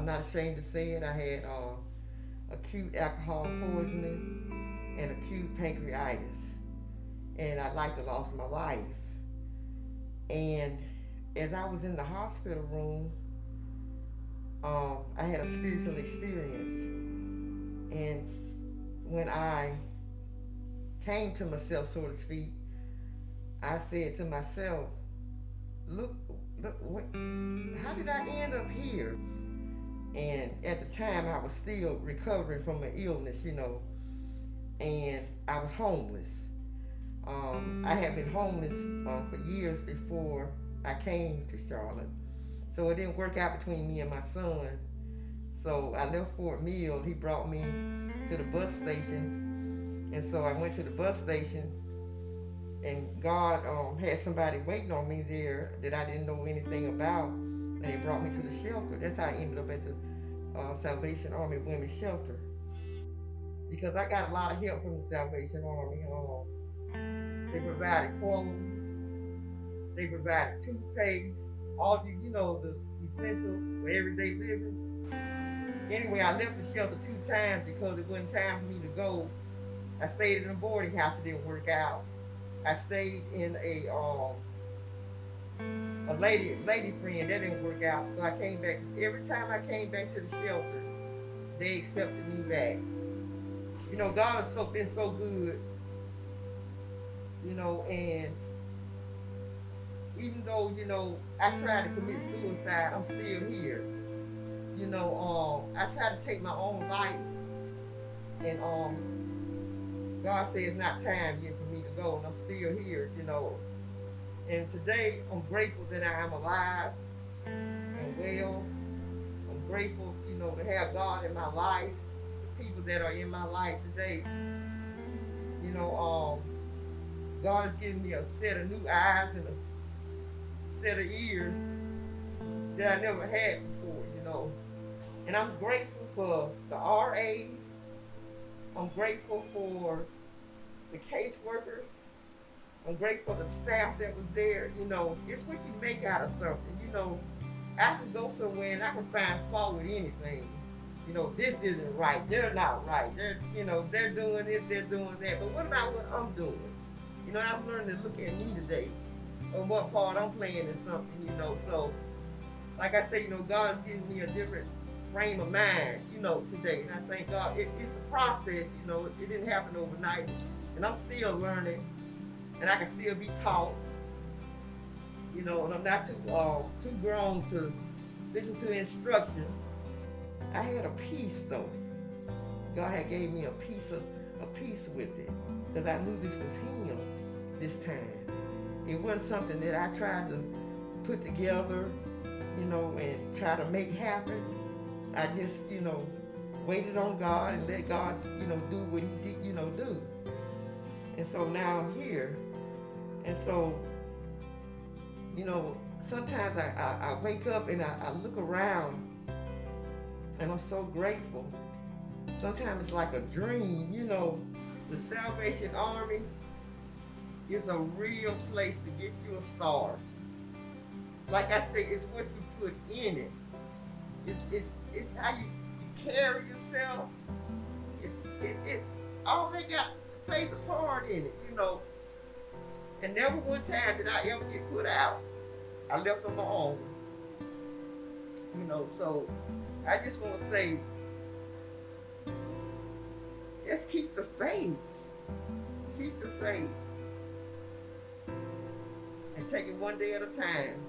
not ashamed to say it. I had acute alcohol poisoning and acute pancreatitis, and I like the loss of my life. And as I was in the hospital room, I had a spiritual experience. And when I came to myself, so to speak, I said to myself, look, what, how did I end up here? And at the time, I was still recovering from an illness, and I was homeless. I had been homeless for years before I came to Charlotte. So it didn't work out between me and my son. So I left Fort Mill. He brought me to the bus station. And so I went to the bus station, and God had somebody waiting on me there that I didn't know anything about. And they brought me to the shelter. That's how I ended up at the Salvation Army Women's Shelter. Because I got a lot of help from the Salvation Army. They provided clothes, they provided toothpaste, all the essentials for everyday living. Anyway, I left the shelter 2 times because it wasn't time for me to go. I stayed in a boarding house. It didn't work out. I stayed in a lady friend. That didn't work out. So I came back. Every time I came back to the shelter, they accepted me back. God has been so good. And even though, I tried to commit suicide, I'm still here. I tried to take my own life, and God said it's not time yet for me to go, and I'm still here. And today, I'm grateful that I am alive and well. I'm grateful, to have God in my life, the people that are in my life today. God has given me a set of new eyes and a set of ears that I never had before. And I'm grateful for the RAs. I'm grateful for the caseworkers. I'm grateful for the staff that was there. It's what you make out of something. I can go somewhere and I can find fault with anything. This isn't right. They're not right. They're doing this, they're doing that. But what about what I'm doing? I'm learning to look at me today, on what part I'm playing in something. So, like I say, God has given me a different frame of mind, today. And I thank God. It's a process, it didn't happen overnight. And I'm still learning, and I can still be taught, and I'm not too grown to listen to instruction. I had a peace though. God had gave me a peace with it, because I knew this was Him this time. It wasn't something that I tried to put together, and try to make happen. I just, waited on God and let God, do what He did, do. And so now I'm here. And so, sometimes I wake up and I look around, and I'm so grateful. Sometimes it's like a dream. The Salvation Army is a real place to get you a start. Like I say, it's what you put in it. It's how you carry yourself. It all they got plays a part in it. And never one time did I ever get put out. I left on my own. So I just want to say, just keep the faith. Keep the faith. And take it one day at a time.